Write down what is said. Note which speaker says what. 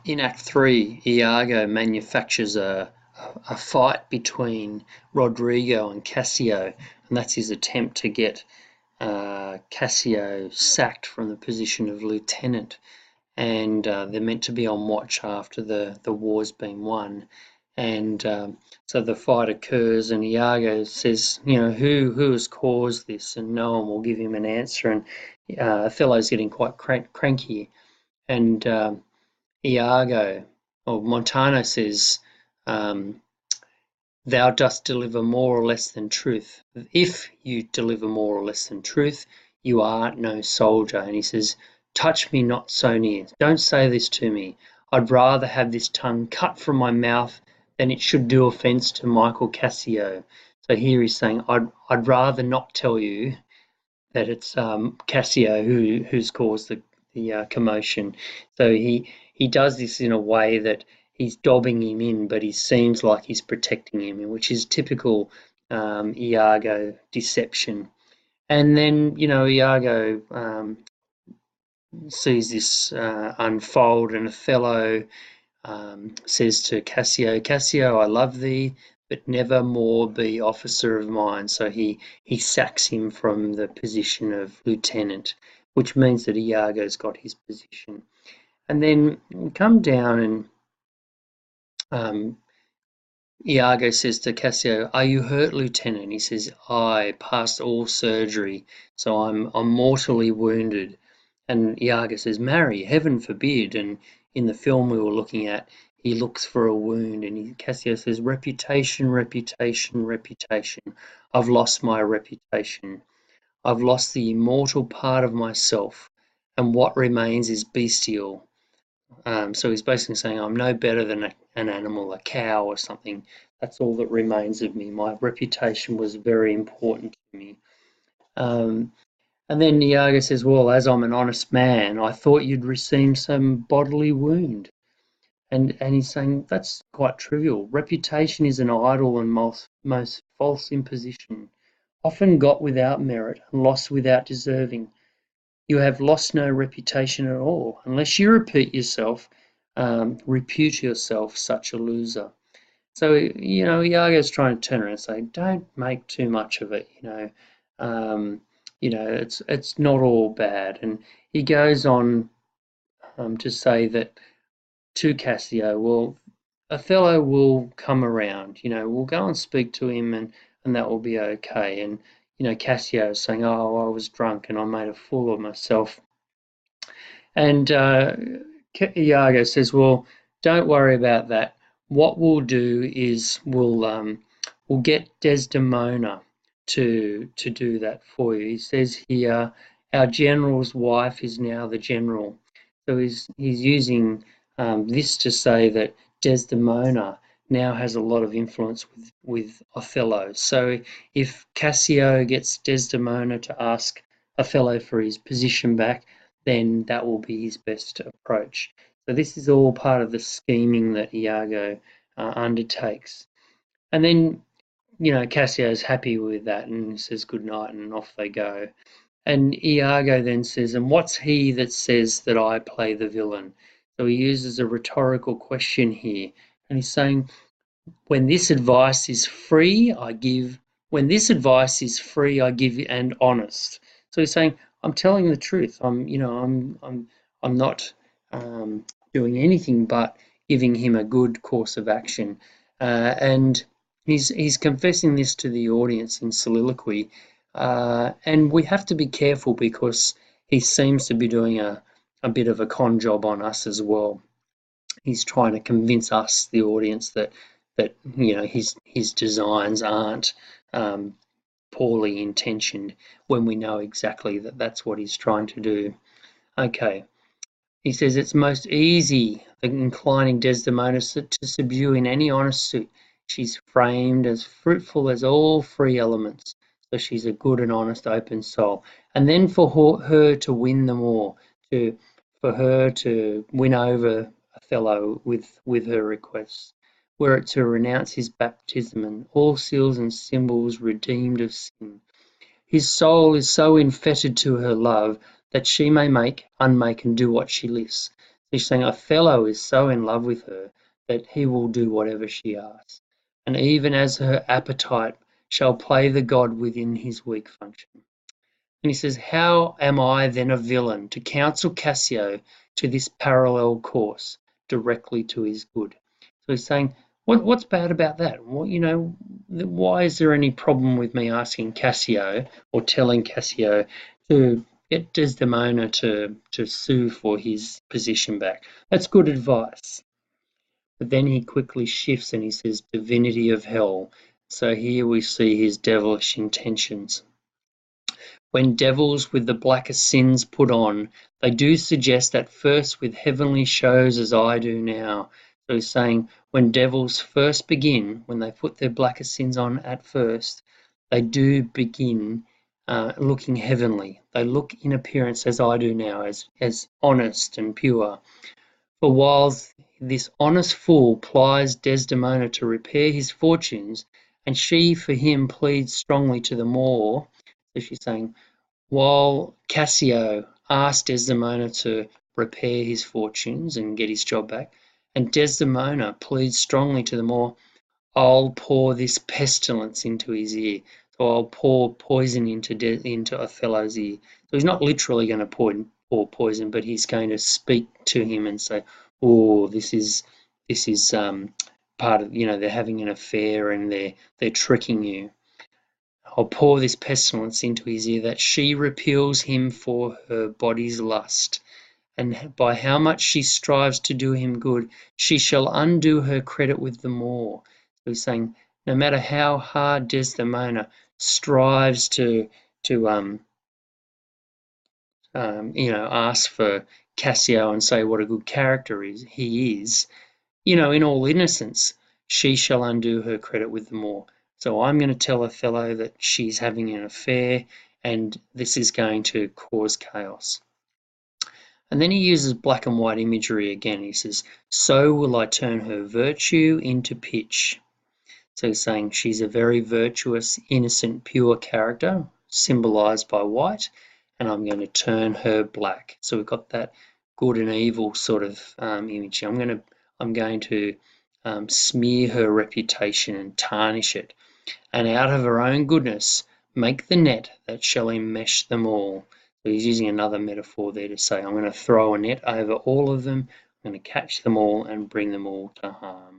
Speaker 1: In Act 3, Iago manufactures a fight between Rodrigo and Cassio, and that's his attempt to get Cassio sacked from the position of lieutenant. And they're meant to be on watch after the war's been won. And so the fight occurs, and Iago says, who has caused this? And no one will give him an answer. And Othello's getting quite cranky. And Iago, or Montano says, um, thou dost deliver more or less than truth. If you deliver more or less than truth, you are no soldier. And he says, touch me not so near. Don't say this to me. I'd rather have this tongue cut from my mouth than it should do offence to Michael Cassio. So here he's saying, I'd rather not tell you that it's Cassio who's caused the commotion. So he does this in a way that he's dobbing him in, but he seems like he's protecting him, which is typical Iago deception. And then Iago sees this unfold, and Othello says to Cassio, Cassio, I love thee, but never more be officer of mine. So he sacks him from the position of lieutenant, which means that Iago's got his position. And then we come down, and um, Iago says to Cassio, are you hurt, lieutenant? He says, I past all surgery, so I'm mortally wounded. And Iago says, marry, heaven forbid. And in the film we were looking at, he looks for a wound, and Cassio says, reputation, reputation, reputation. I've lost my reputation. I've lost the immortal part of myself, and what remains is bestial. So he's basically saying, I'm no better than an animal, a cow or something. That's all that remains of me. My reputation was very important to me. Um, and then Iago says, well, as I'm an honest man, I thought you'd received some bodily wound. And he's saying that's quite trivial. Reputation is an idle and most false imposition, often got without merit and lost without deserving. You have lost no reputation at all, unless you repute yourself such a loser. So, Iago's trying to turn around and say, don't make too much of it. Um, it's not all bad. And he goes on to say that to Cassio, well, Othello will come around, we'll go and speak to him, and that will be okay. And, Cassio is saying, oh, I was drunk and I made a fool of myself. And Iago says, well, don't worry about that. What we'll do is we'll get Desdemona to do that for you. He says here, our general's wife is now the general. So he's using this to say that Desdemona now has a lot of influence with Othello. So if Cassio gets Desdemona to ask Othello for his position back, then that will be his best approach. So this is all part of the scheming that Iago undertakes. And then, Cassio's happy with that and says good night, and off they go. And Iago then says, and what's he that says that I play the villain? So he uses a rhetorical question here, and he's saying, when this advice is free, I give. When this advice is free, I give and honest. So he's saying, I'm telling the truth. I'm not doing anything but giving him a good course of action. And he's confessing this to the audience in soliloquy. And we have to be careful because he seems to be doing a bit of a con job on us as well. He's trying to convince us, the audience, that his designs aren't poorly intentioned when we know exactly that that's what he's trying to do. Okay, he says it's most easy inclining Desdemona to subdue in any honest suit. She's framed as fruitful as all free elements, so she's a good and honest open soul. And then for her to win them all, for her to win over Othello with her requests, were it to renounce his baptism and all seals and symbols redeemed of sin. His soul is so infettered to her love that she may make, unmake, and do what she lists. He's saying Othello is so in love with her that he will do whatever she asks, and even as her appetite shall play the god within his weak function. And he says, how am I then a villain to counsel Cassio to this parallel course directly to his good? So he's saying, what's bad about that? Why is there any problem with me asking Cassio or telling Cassio to get Desdemona to sue for his position back? That's good advice. But then he quickly shifts and he says, divinity of hell. So here we see his devilish intentions. When devils with the blackest sins put on, they do suggest at first with heavenly shows as I do now. So he's saying when devils first begin, when they put their blackest sins on at first, they do begin looking heavenly. They look in appearance as I do now, as honest and pure. For whiles this honest fool plies Desdemona to repair his fortunes, and she for him pleads strongly to the more. So she's saying, while Cassio asked Desdemona to repair his fortunes and get his job back, and Desdemona pleads strongly to the more, I'll pour this pestilence into his ear. So I'll pour poison into Othello's ear. So he's not literally going to pour poison, but he's going to speak to him and say, "Oh, this is part of they're having an affair and they're tricking you. I'll pour this pestilence into his ear that she repeals him for her body's lust, and by how much she strives to do him good, she shall undo her credit with the more." So he's saying, no matter how hard Desdemona strives to ask for Cassio and say what a good character he is, in all innocence, she shall undo her credit with the more. So I'm going to tell Othello that she's having an affair, and this is going to cause chaos. And then he uses black and white imagery again. He says, so will I turn her virtue into pitch. So he's saying she's a very virtuous, innocent, pure character, symbolized by white, and I'm going to turn her black. So we've got that good and evil sort of image. I'm going to smear her reputation and tarnish it, and out of her own goodness make the net that shall enmesh them all. So he's using another metaphor there to say, I'm going to throw a net over all of them, I'm going to catch them all and bring them all to harm.